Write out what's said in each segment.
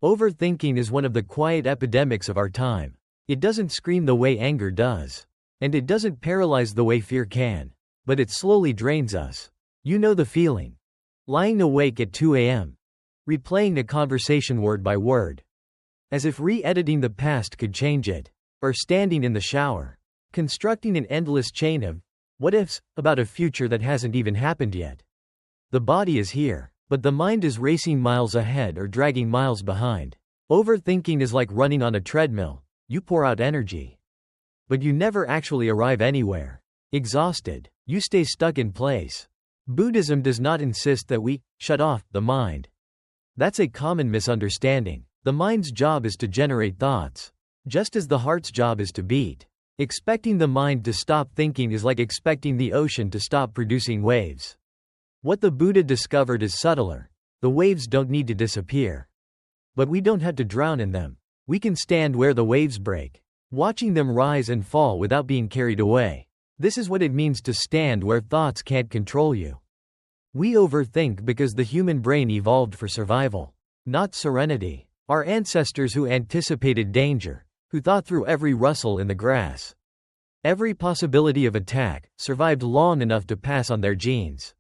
Overthinking is one of the quiet epidemics of our time. It doesn't scream the way anger does. And it doesn't paralyze the way fear can. But it slowly drains us. You know the feeling. Lying awake at 2 a.m. replaying a conversation word by word. As if re-editing the past could change it. Or standing in the shower. Constructing an endless chain of what-ifs about a future that hasn't even happened yet. The body is here, but the mind is racing miles ahead or dragging miles behind. Overthinking is like running on a treadmill. You pour out energy. But you never actually arrive anywhere. Exhausted, you stay stuck in place. Buddhism does not insist that we shut off the mind. That's a common misunderstanding. The mind's job is to generate thoughts, just as the heart's job is to beat. Expecting the mind to stop thinking is like expecting the ocean to stop producing waves. What the Buddha discovered is subtler. The waves don't need to disappear. But we don't have to drown in them. We can stand where the waves break, watching them rise and fall without being carried away. This is what it means to stand where thoughts can't control you. We overthink because the human brain evolved for survival, not serenity. Our ancestors who anticipated danger, who thought through every rustle in the grass, every possibility of attack, survived long enough to pass on their genes.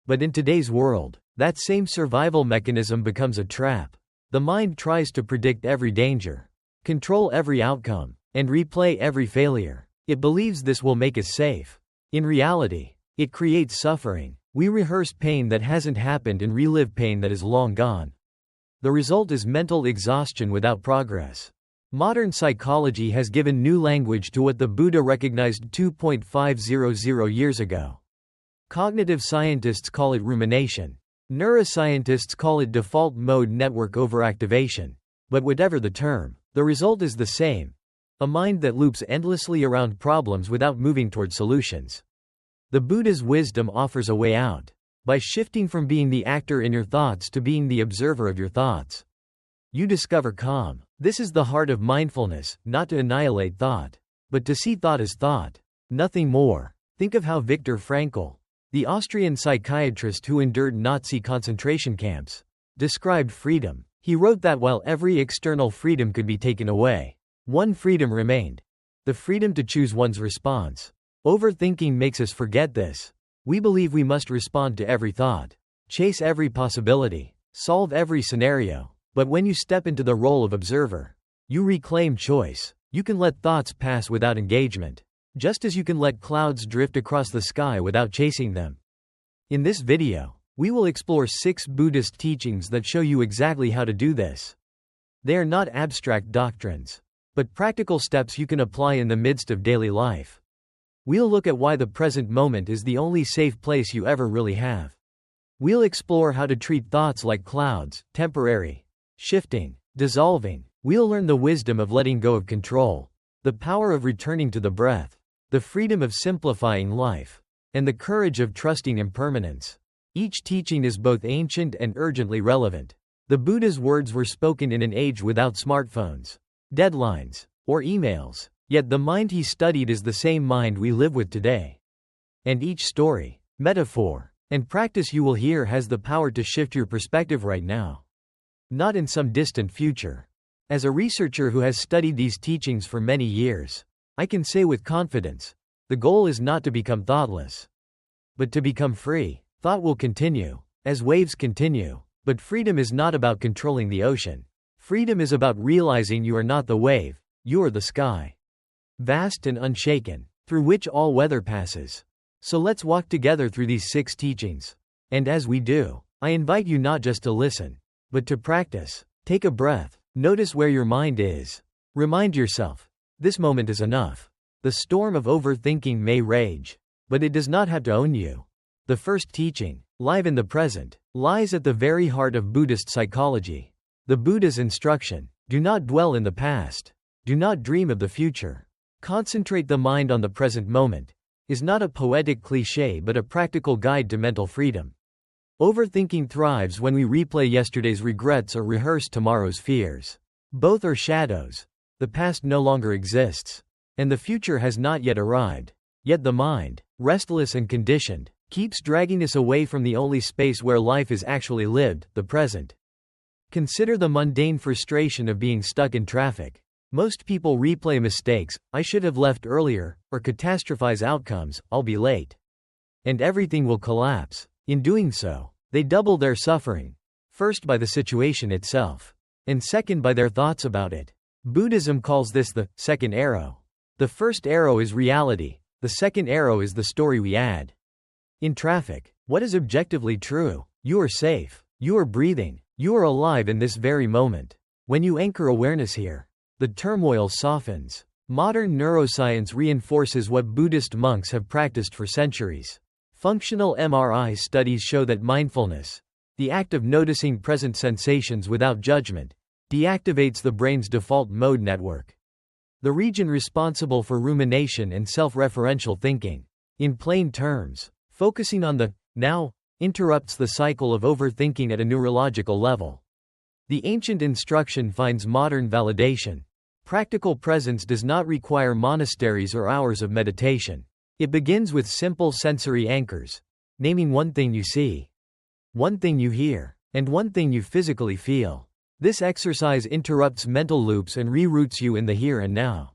But in today's world, that same survival mechanism becomes a trap. The mind tries to predict every danger, control every outcome, and replay every failure. It believes this will make us safe. In reality, it creates suffering. We rehearse pain that hasn't happened and relive pain that is long gone. The result is mental exhaustion without progress. Modern psychology has given new language to what the Buddha recognized 2,500 years ago. Cognitive scientists call it rumination. Neuroscientists call it default mode network overactivation. But whatever the term, the result is the same. A mind that loops endlessly around problems without moving toward solutions. The Buddha's wisdom offers a way out. By shifting from being the actor in your thoughts to being the observer of your thoughts, you discover calm. This is the heart of mindfulness, not to annihilate thought, but to see thought as thought, nothing more. Think of how Viktor Frankl, the Austrian psychiatrist who endured Nazi concentration camps, described freedom. He wrote that while every external freedom could be taken away, one freedom remained: the freedom to choose one's response. Overthinking makes us forget this. We believe we must respond to every thought, chase every possibility, solve every scenario. But when you step into the role of observer, you reclaim choice. You can let thoughts pass without engagement, just as you can let clouds drift across the sky without chasing them. In this video, we will explore 6 Buddhist teachings that show you exactly how to do this. They are not abstract doctrines, but practical steps you can apply in the midst of daily life. We'll look at why the present moment is the only safe place you ever really have. We'll explore how to treat thoughts like clouds, temporary, shifting, dissolving. We'll learn the wisdom of letting go of control, the power of returning to the breath, the freedom of simplifying life, and the courage of trusting impermanence. Each teaching is both ancient and urgently relevant. The Buddha's words were spoken in an age without smartphones, deadlines, or emails. Yet the mind he studied is the same mind we live with today. And each story, metaphor, and practice you will hear has the power to shift your perspective right now, not in some distant future. As a researcher who has studied these teachings for many years, I can say with confidence, the goal is not to become thoughtless, but to become free. Thought will continue, as waves continue, but freedom is not about controlling the ocean. Freedom is about realizing you are not the wave, you are the sky. Vast and unshaken, through which all weather passes. So let's walk together through these 6 teachings. And as we do, I invite you not just to listen, but to practice. Take a breath, notice where your mind is. Remind yourself, this moment is enough. The storm of overthinking may rage, but it does not have to own you. The first teaching, live in the present, lies at the very heart of Buddhist psychology. The Buddha's instruction, do not dwell in the past. Do not dream of the future. Concentrate the mind on the present moment, is not a poetic cliché but a practical guide to mental freedom. Overthinking thrives when we replay yesterday's regrets or rehearse tomorrow's fears. Both are shadows. The past no longer exists, and the future has not yet arrived. Yet the mind, restless and conditioned, keeps dragging us away from the only space where life is actually lived, the present. Consider the mundane frustration of being stuck in traffic. Most people replay mistakes, I should have left earlier, or catastrophize outcomes, I'll be late. And everything will collapse. In doing so, they double their suffering. First by the situation itself, and second by their thoughts about it. Buddhism calls this the second arrow. The first arrow is reality, the second arrow is the story we add. In traffic, what is objectively true? You are safe, you are breathing, you are alive in this very moment. When you anchor awareness here, the turmoil softens. Modern neuroscience reinforces what Buddhist monks have practiced for centuries. Functional MRI studies show that mindfulness, the act of noticing present sensations without judgment, deactivates the brain's default mode network, the region responsible for rumination and self-referential thinking. In plain terms, focusing on the now interrupts the cycle of overthinking at a neurological level. The ancient instruction finds modern validation. Practical presence does not require monasteries or hours of meditation. It begins with simple sensory anchors, naming one thing you see, one thing you hear, and one thing you physically feel. This exercise interrupts mental loops and reroutes you in the here and now.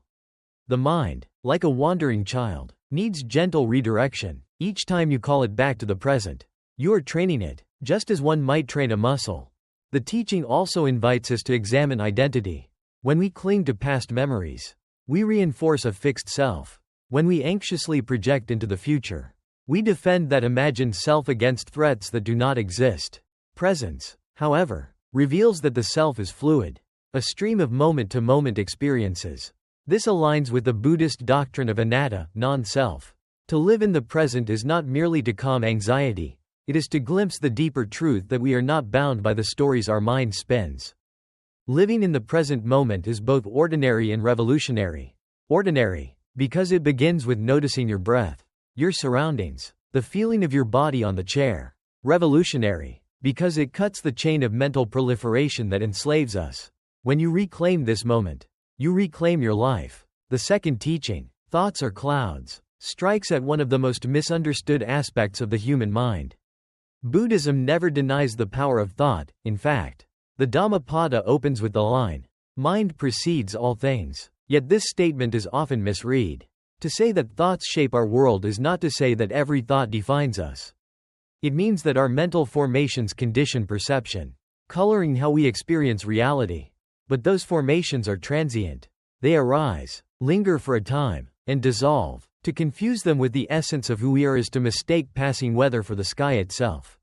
The mind, like a wandering child, needs gentle redirection. Each time you call it back to the present, you are training it, just as one might train a muscle. The teaching also invites us to examine identity. When we cling to past memories, we reinforce a fixed self. When we anxiously project into the future, we defend that imagined self against threats that do not exist. Presence, however, reveals that the self is fluid, a stream of moment-to-moment experiences. This aligns with the Buddhist doctrine of anatta, non-self. To live in the present is not merely to calm anxiety, it is to glimpse the deeper truth that we are not bound by the stories our mind spins. Living in the present moment is both ordinary and revolutionary. Ordinary, because it begins with noticing your breath, your surroundings, the feeling of your body on the chair. Revolutionary, because it cuts the chain of mental proliferation that enslaves us. When you reclaim this moment, you reclaim your life. The second teaching, thoughts are clouds, strikes at one of the most misunderstood aspects of the human mind. Buddhism never denies the power of thought. In fact, the Dhammapada opens with the line, mind precedes all things. Yet this statement is often misread. To say that thoughts shape our world is not to say that every thought defines us. It means that our mental formations condition perception, coloring how we experience reality. But those formations are transient. They arise, linger for a time, and dissolve. To confuse them with the essence of who we are is to mistake passing weather for the sky itself.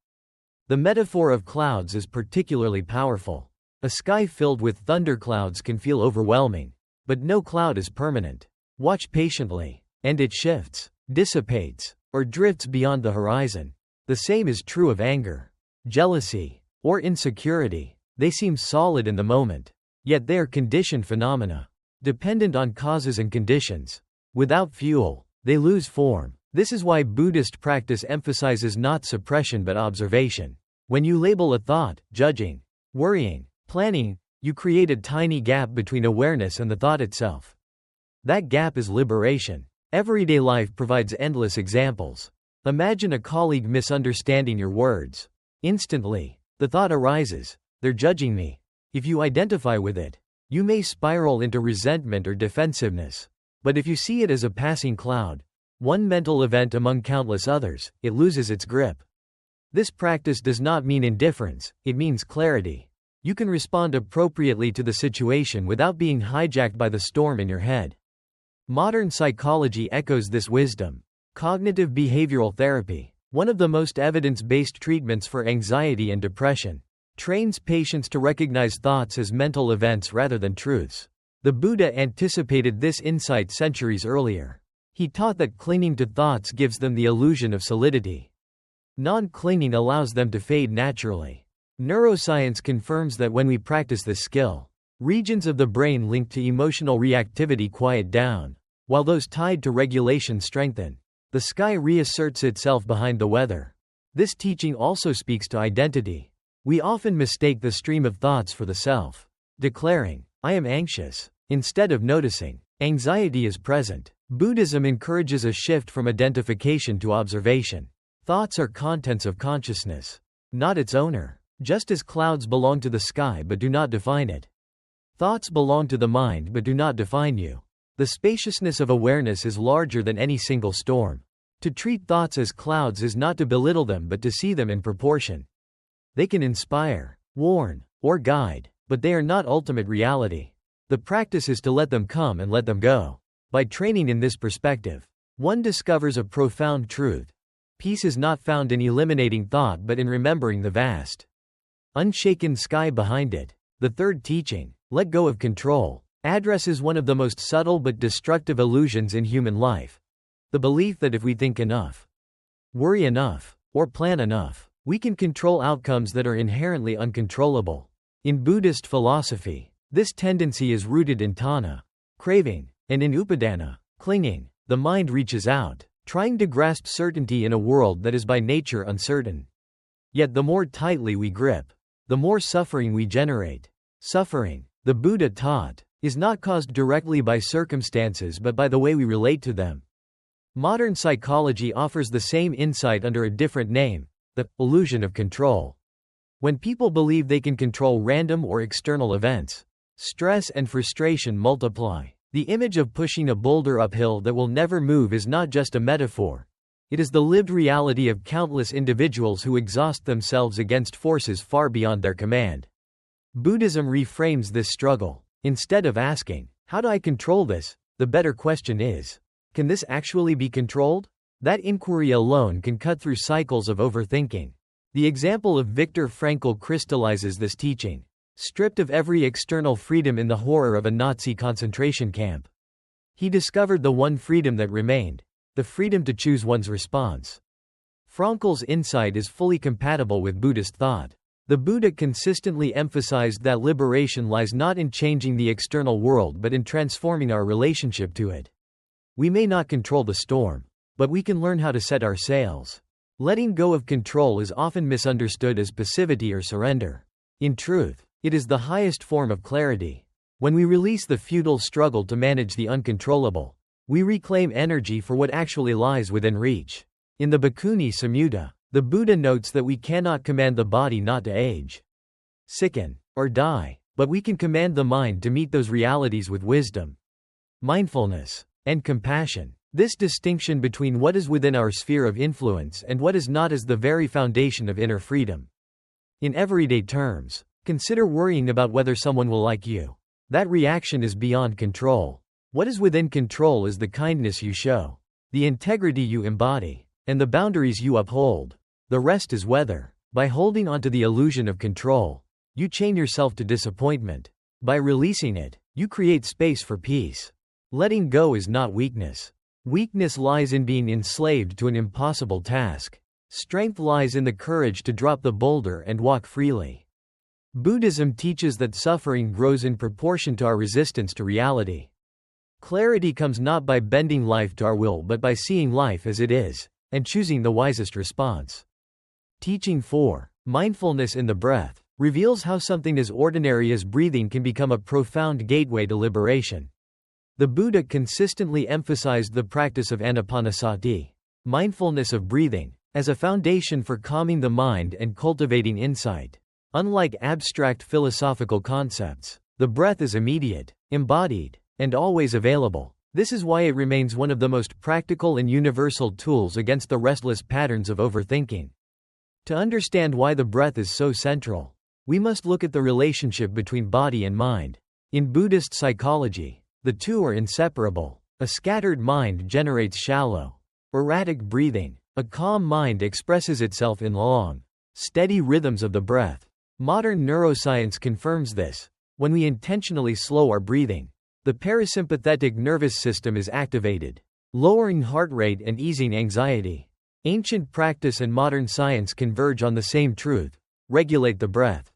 The metaphor of clouds is particularly powerful. A sky filled with thunderclouds can feel overwhelming. But no cloud is permanent. Watch patiently, and it shifts, dissipates, or drifts beyond the horizon. The same is true of anger, jealousy, or insecurity. They seem solid in the moment, yet they are conditioned phenomena, dependent on causes and conditions. Without fuel, they lose form. This is why Buddhist practice emphasizes not suppression but observation. When you label a thought, judging, worrying, planning, you create a tiny gap between awareness and the thought itself. That gap is liberation. Everyday life provides endless examples. Imagine a colleague misunderstanding your words. Instantly, the thought arises, they're judging me. If you identify with it, you may spiral into resentment or defensiveness. But if you see it as a passing cloud, one mental event among countless others, it loses its grip. This practice does not mean indifference, it means clarity. You can respond appropriately to the situation without being hijacked by the storm in your head. Modern psychology echoes this wisdom. Cognitive behavioral therapy, one of the most evidence-based treatments for anxiety and depression, trains patients to recognize thoughts as mental events rather than truths. The Buddha anticipated this insight centuries earlier. He taught that clinging to thoughts gives them the illusion of solidity. Non-clinging allows them to fade naturally. Neuroscience confirms that when we practice this skill, regions of the brain linked to emotional reactivity quiet down, while those tied to regulation strengthen. The sky reasserts itself behind the weather. This teaching also speaks to identity. We often mistake the stream of thoughts for the self, declaring, I am anxious, instead of noticing, anxiety is present. Buddhism encourages a shift from identification to observation. Thoughts are contents of consciousness, not its owner. Just as clouds belong to the sky but do not define it. Thoughts belong to the mind but do not define you. The spaciousness of awareness is larger than any single storm. To treat thoughts as clouds is not to belittle them but to see them in proportion. They can inspire, warn, or guide, but they are not ultimate reality. The practice is to let them come and let them go. By training in this perspective, one discovers a profound truth. Peace is not found in eliminating thought but in remembering the vast, unshaken sky behind it. The third teaching, let go of control, addresses one of the most subtle but destructive illusions in human life. The belief that if we think enough, worry enough, or plan enough, we can control outcomes that are inherently uncontrollable. In Buddhist philosophy, this tendency is rooted in tanha, craving, and in upadana, clinging. The mind reaches out, trying to grasp certainty in a world that is by nature uncertain. Yet the more tightly we grip, the more suffering we generate. Suffering, the Buddha taught, is not caused directly by circumstances but by the way we relate to them. Modern psychology offers the same insight under a different name, the illusion of control. When people believe they can control random or external events, stress and frustration multiply. The image of pushing a boulder uphill that will never move is not just a metaphor. It is the lived reality of countless individuals who exhaust themselves against forces far beyond their command. Buddhism reframes this struggle. Instead of asking, "How do I control this?" the better question is, "Can this actually be controlled?" That inquiry alone can cut through cycles of overthinking. The example of Viktor Frankl crystallizes this teaching. Stripped of every external freedom in the horror of a Nazi concentration camp, he discovered the one freedom that remained, the freedom to choose one's response. Frankl's insight is fully compatible with Buddhist thought. The Buddha consistently emphasized that liberation lies not in changing the external world but in transforming our relationship to it. We may not control the storm, but we can learn how to set our sails. Letting go of control is often misunderstood as passivity or surrender. In truth, it is the highest form of clarity. When we release the futile struggle to manage the uncontrollable, we reclaim energy for what actually lies within reach. In the Bhikkhuni Samyutta, the Buddha notes that we cannot command the body not to age, sicken, or die, but we can command the mind to meet those realities with wisdom, mindfulness, and compassion. This distinction between what is within our sphere of influence and what is not is the very foundation of inner freedom. In everyday terms, consider worrying about whether someone will like you. That reaction is beyond control. What is within control is the kindness you show, the integrity you embody, and the boundaries you uphold. The rest is weather. By holding onto the illusion of control, you chain yourself to disappointment. By releasing it, you create space for peace. Letting go is not weakness. Weakness lies in being enslaved to an impossible task. Strength lies in the courage to drop the boulder and walk freely. Buddhism teaches that suffering grows in proportion to our resistance to reality. Clarity comes not by bending life to our will but by seeing life as it is, and choosing the wisest response. Teaching 4, Mindfulness in the Breath, reveals how something as ordinary as breathing can become a profound gateway to liberation. The Buddha consistently emphasized the practice of anapanasati, mindfulness of breathing, as a foundation for calming the mind and cultivating insight. Unlike abstract philosophical concepts, the breath is immediate, embodied, and always available. This is why it remains one of the most practical and universal tools against the restless patterns of overthinking. To understand why the breath is so central, we must look at the relationship between body and mind. In Buddhist psychology, the two are inseparable. A scattered mind generates shallow, erratic breathing. A calm mind expresses itself in long, steady rhythms of the breath. Modern neuroscience confirms this. When we intentionally slow our breathing, the parasympathetic nervous system is activated, lowering heart rate and easing anxiety. Ancient practice and modern science converge on the same truth: regulate the breath,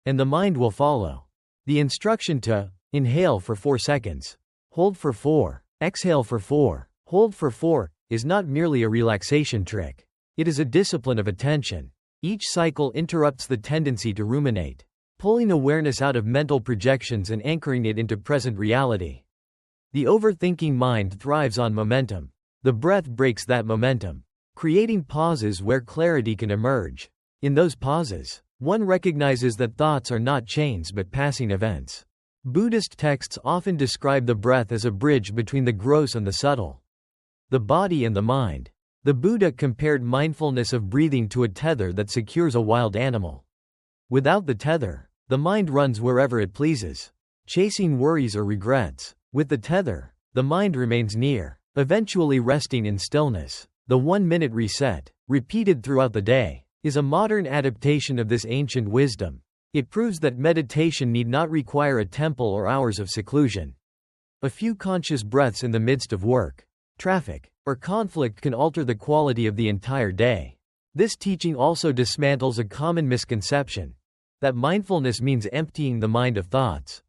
and the mind will follow. The instruction to inhale for 4 seconds, hold for 4, exhale for 4, hold for 4 is not merely a relaxation trick. It is a discipline of attention. Each cycle interrupts the tendency to ruminate, pulling awareness out of mental projections and anchoring it into present reality. The overthinking mind thrives on momentum. The breath breaks that momentum, creating pauses where clarity can emerge. In those pauses, One recognizes that thoughts are not chains but passing events. Buddhist texts often describe the breath as a bridge between the gross and the subtle, the body and the mind. The Buddha compared mindfulness of breathing to a tether that secures a wild animal. Without the tether, the mind runs wherever it pleases, chasing worries or regrets. With the tether, the mind remains near, eventually resting in stillness. The 1-minute reset, repeated throughout the day, is a modern adaptation of this ancient wisdom. It proves that meditation need not require a temple or hours of seclusion. A few conscious breaths in the midst of work, traffic, or conflict can alter the quality of the entire day. This teaching also dismantles a common misconception that mindfulness means emptying the mind of thoughts.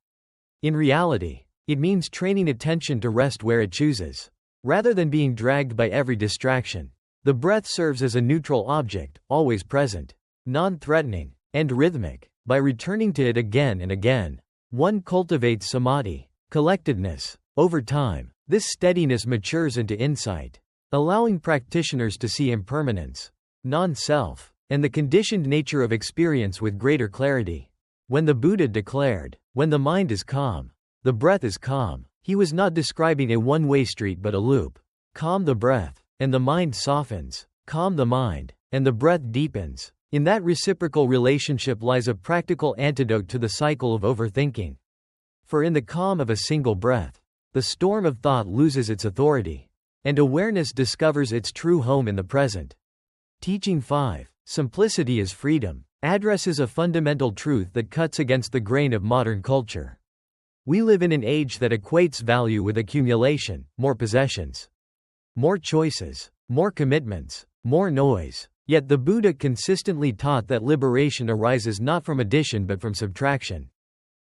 In reality, it means training attention to rest where it chooses, rather than being dragged by every distraction. The breath serves as a neutral object, always present, non-threatening, and rhythmic. By returning to it again and again, one cultivates samadhi, collectedness. Over time, this steadiness matures into insight, allowing practitioners to see impermanence, non-self, and the conditioned nature of experience with greater clarity. When the Buddha declared, "When the mind is calm, the breath is calm," he was not describing a one-way street but a loop. Calm the breath, and the mind softens. Calm the mind, and the breath deepens. In that reciprocal relationship lies a practical antidote to the cycle of overthinking. For in the calm of a single breath, the storm of thought loses its authority, and awareness discovers its true home in the present. Teaching 5, Simplicity is Freedom, addresses a fundamental truth that cuts against the grain of modern culture. We live in an age that equates value with accumulation, more possessions, more choices, more commitments, more noise. Yet the Buddha consistently taught that liberation arises not from addition but from subtraction.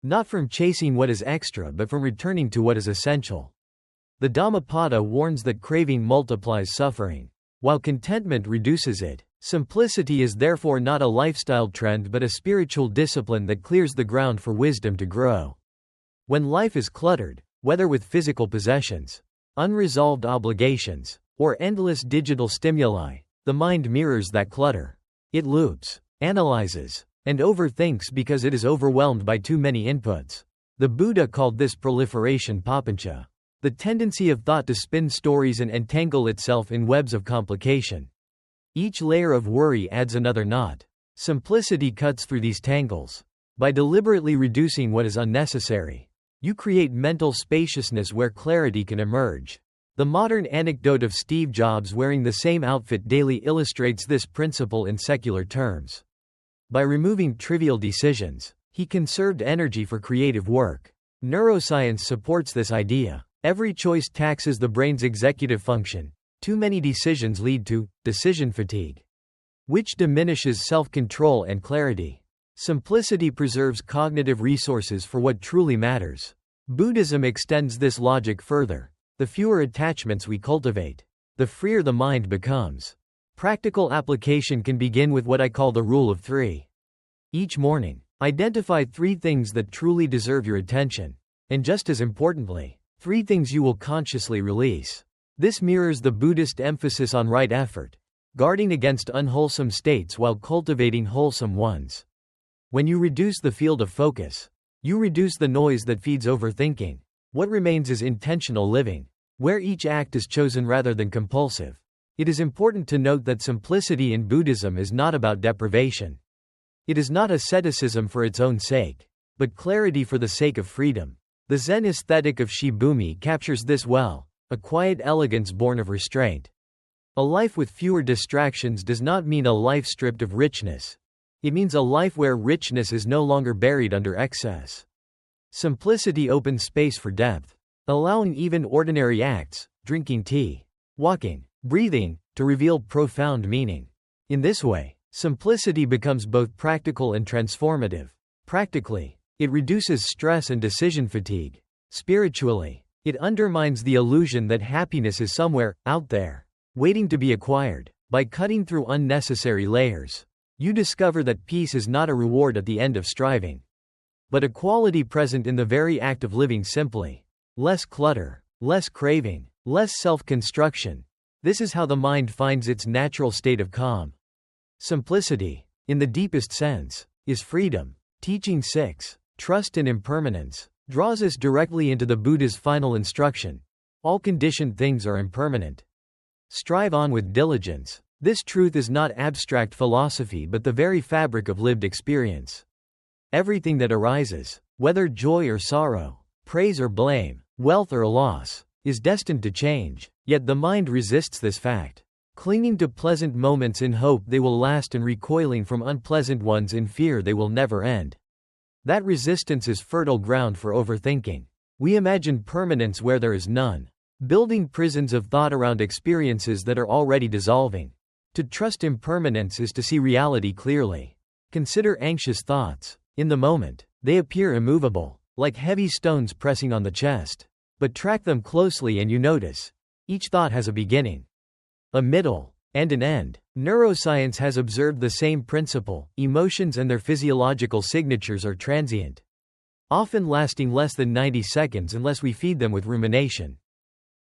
Not from chasing what is extra but from returning to what is essential. The Dhammapada warns that craving multiplies suffering, while contentment reduces it. Simplicity is therefore not a lifestyle trend but a spiritual discipline that clears the ground for wisdom to grow. When life is cluttered, whether with physical possessions, unresolved obligations, or endless digital stimuli, the mind mirrors that clutter. It loops, analyzes, and overthinks because it is overwhelmed by too many inputs. The Buddha called this proliferation papancha, the tendency of thought to spin stories and entangle itself in webs of complication. Each layer of worry adds another knot. Simplicity cuts through these tangles. By deliberately reducing what is unnecessary, you create mental spaciousness where clarity can emerge. The modern anecdote of Steve Jobs wearing the same outfit daily illustrates this principle in secular terms. By removing trivial decisions, he conserved energy for creative work. Neuroscience supports this idea. Every choice taxes the brain's executive function. Too many decisions lead to decision fatigue, which diminishes self-control and clarity. Simplicity preserves cognitive resources for what truly matters. Buddhism extends this logic further. The fewer attachments we cultivate, the freer the mind becomes. Practical application can begin with what I call the rule of 3. Each morning, identify 3 things that truly deserve your attention, and just as importantly, 3 things you will consciously release. This mirrors the Buddhist emphasis on right effort, guarding against unwholesome states while cultivating wholesome ones. When you reduce the field of focus, you reduce the noise that feeds overthinking. What remains is intentional living, where each act is chosen rather than compulsive. It is important to note that simplicity in Buddhism is not about deprivation. It is not asceticism for its own sake, but clarity for the sake of freedom. The Zen aesthetic of Shibumi captures this well, a quiet elegance born of restraint. A life with fewer distractions does not mean a life stripped of richness. It means a life where richness is no longer buried under excess. Simplicity opens space for depth, allowing even ordinary acts, drinking tea, walking, breathing, to reveal profound meaning. In this way, simplicity becomes both practical and transformative. Practically, it reduces stress and decision fatigue. Spiritually, it undermines the illusion that happiness is somewhere out there, waiting to be acquired. By cutting through unnecessary layers, you discover that peace is not a reward at the end of striving, but a quality present in the very act of living simply. Less clutter, less craving, less self-construction. This is how the mind finds its natural state of calm. Simplicity in the deepest sense, is freedom. Teaching 6, Trust in Impermanence, draws us directly into the Buddha's final instruction. All conditioned things are impermanent. Strive on with diligence. This truth is not abstract philosophy but the very fabric of lived experience. Everything that arises, whether joy or sorrow, praise or blame, wealth or loss, is destined to change, yet the mind resists this fact, clinging to pleasant moments in hope they will last and recoiling from unpleasant ones in fear they will never end. That resistance is fertile ground for overthinking. We imagine permanence where there is none, building prisons of thought around experiences that are already dissolving. To trust impermanence is to see reality clearly. Consider anxious thoughts. In the moment, they appear immovable, like heavy stones pressing on the chest. But track them closely and you notice, each thought has a beginning, a middle, and an end. Neuroscience has observed the same principle. Emotions and their physiological signatures are transient, often lasting less than 90 seconds unless we feed them with rumination.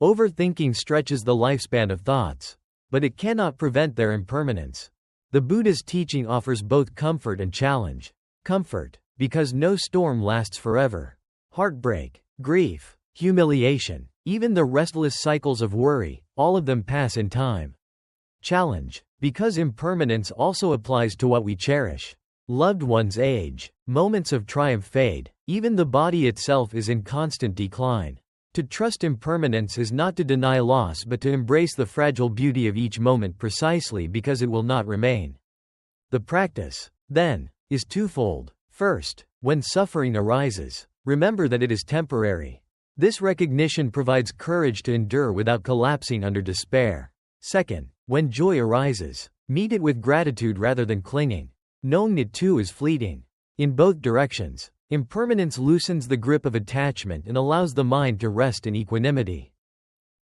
Overthinking stretches the lifespan of thoughts, but it cannot prevent their impermanence. The Buddha's teaching offers both comfort and challenge. Comfort, because no storm lasts forever. Heartbreak, grief, humiliation, even the restless cycles of worry, all of them pass in time. Challenge, because impermanence also applies to what we cherish. Loved ones age, moments of triumph fade, even the body itself is in constant decline. To trust impermanence is not to deny loss but to embrace the fragile beauty of each moment precisely because it will not remain. The practice, then, is twofold. First, when suffering arises, remember that it is temporary. This recognition provides courage to endure without collapsing under despair. Second, when joy arises, meet it with gratitude rather than clinging, knowing it too is fleeting. In both directions, impermanence loosens the grip of attachment and allows the mind to rest in equanimity.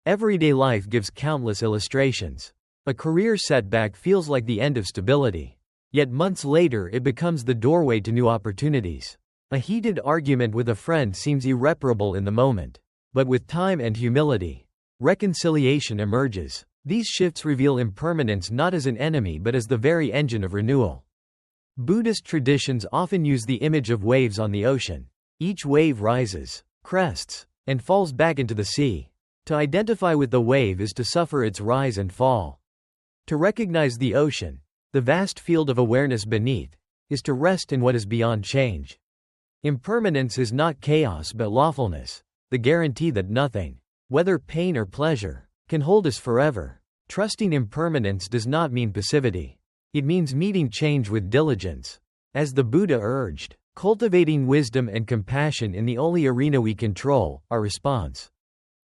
Everyday life gives countless illustrations. A career setback feels like the end of stability. Yet months later it becomes the doorway to new opportunities. A heated argument with a friend seems irreparable in the moment. But with time and humility, reconciliation emerges. These shifts reveal impermanence not as an enemy but as the very engine of renewal. Buddhist traditions often use the image of waves on the ocean. Each wave rises, crests, and falls back into the sea. To identify with the wave is to suffer its rise and fall. To recognize the ocean, the vast field of awareness beneath, is to rest in what is beyond change. Impermanence is not chaos but lawfulness, the guarantee that nothing, whether pain or pleasure, can hold us forever. Trusting impermanence does not mean passivity. It means meeting change with diligence. As the Buddha urged, cultivating wisdom and compassion in the only arena we control, our response.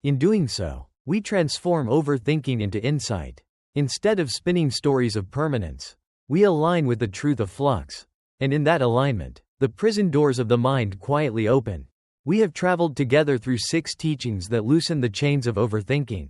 In doing so, we transform overthinking into insight. Instead of spinning stories of permanence, we align with the truth of flux. And in that alignment, the prison doors of the mind quietly open. We have traveled together through 6 teachings that loosen the chains of overthinking.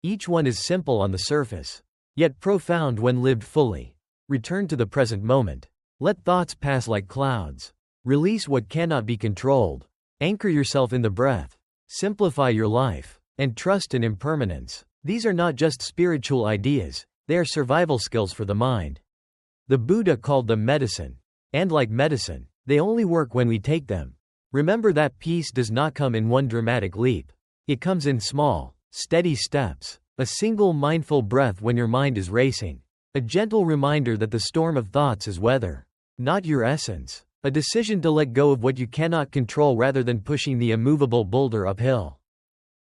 Each one is simple on the surface, yet profound when lived fully. Return to the present moment. Let thoughts pass like clouds. Release what cannot be controlled. Anchor yourself in the breath. Simplify your life. And trust in impermanence. These are not just spiritual ideas, they are survival skills for the mind. The Buddha called them medicine. And like medicine, they only work when we take them. Remember that peace does not come in one dramatic leap. It comes in small, steady steps. A single mindful breath when your mind is racing. A gentle reminder that the storm of thoughts is weather, not your essence. A decision to let go of what you cannot control rather than pushing the immovable boulder uphill.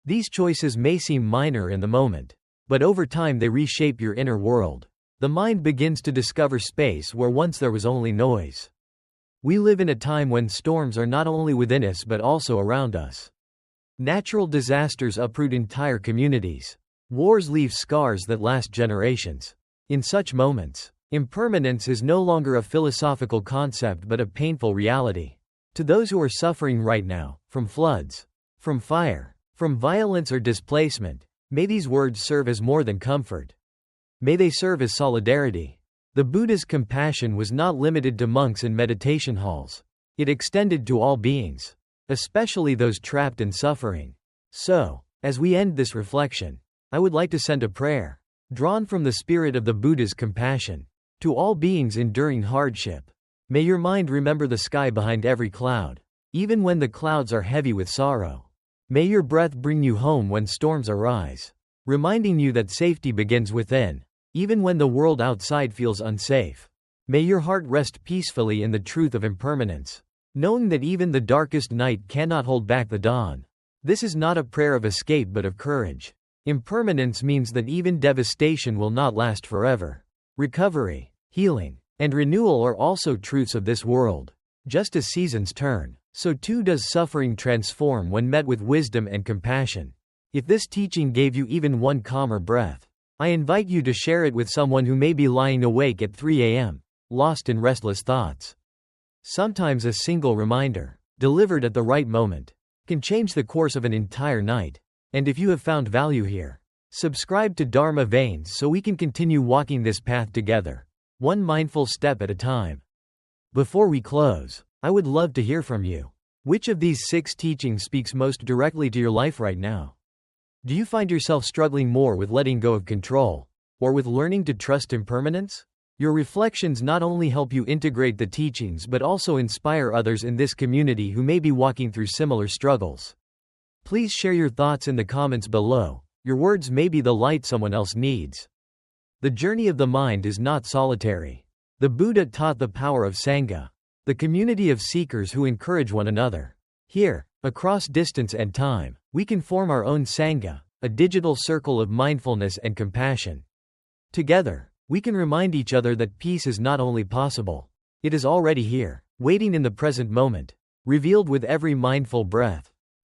These choices may seem minor in the moment, but over time they reshape your inner world. The mind begins to discover space where once there was only noise. We live in a time when storms are not only within us but also around us. Natural disasters uproot entire communities. Wars leave scars that last generations. In such moments, impermanence is no longer a philosophical concept but a painful reality. To those who are suffering right now, from floods, from fire, from violence or displacement, may these words serve as more than comfort. May they serve as solidarity. The Buddha's compassion was not limited to monks and meditation halls. It extended to all beings, especially those trapped in suffering. So, as we end this reflection, I would like to send a prayer, drawn from the spirit of the Buddha's compassion. To all beings enduring hardship, may your mind remember the sky behind every cloud, even when the clouds are heavy with sorrow. May your breath bring you home when storms arise, reminding you that safety begins within, even when the world outside feels unsafe. May your heart rest peacefully in the truth of impermanence, knowing that even the darkest night cannot hold back the dawn. This is not a prayer of escape but of courage. Impermanence means that even devastation will not last forever. Recovery, healing, and renewal are also truths of this world. Just as seasons turn, so too does suffering transform when met with wisdom and compassion. If this teaching gave you even one calmer breath, I invite you to share it with someone who may be lying awake at 3 a.m., lost in restless thoughts. Sometimes a single reminder, delivered at the right moment, can change the course of an entire night. And if you have found value here, subscribe to Dharma Veins so we can continue walking this path together, one mindful step at a time. Before we close, I would love to hear from you. Which of these 6 teachings speaks most directly to your life right now? Do you find yourself struggling more with letting go of control, or with learning to trust impermanence? Your reflections not only help you integrate the teachings but also inspire others in this community who may be walking through similar struggles. Please share your thoughts in the comments below. Your words may be the light someone else needs. The journey of the mind is not solitary. The Buddha taught the power of Sangha, the community of seekers who encourage one another. Here, across distance and time, we can form our own Sangha, a digital circle of mindfulness and compassion. Together, we can remind each other that peace is not only possible, it is already here, waiting in the present moment, revealed with every mindful breath.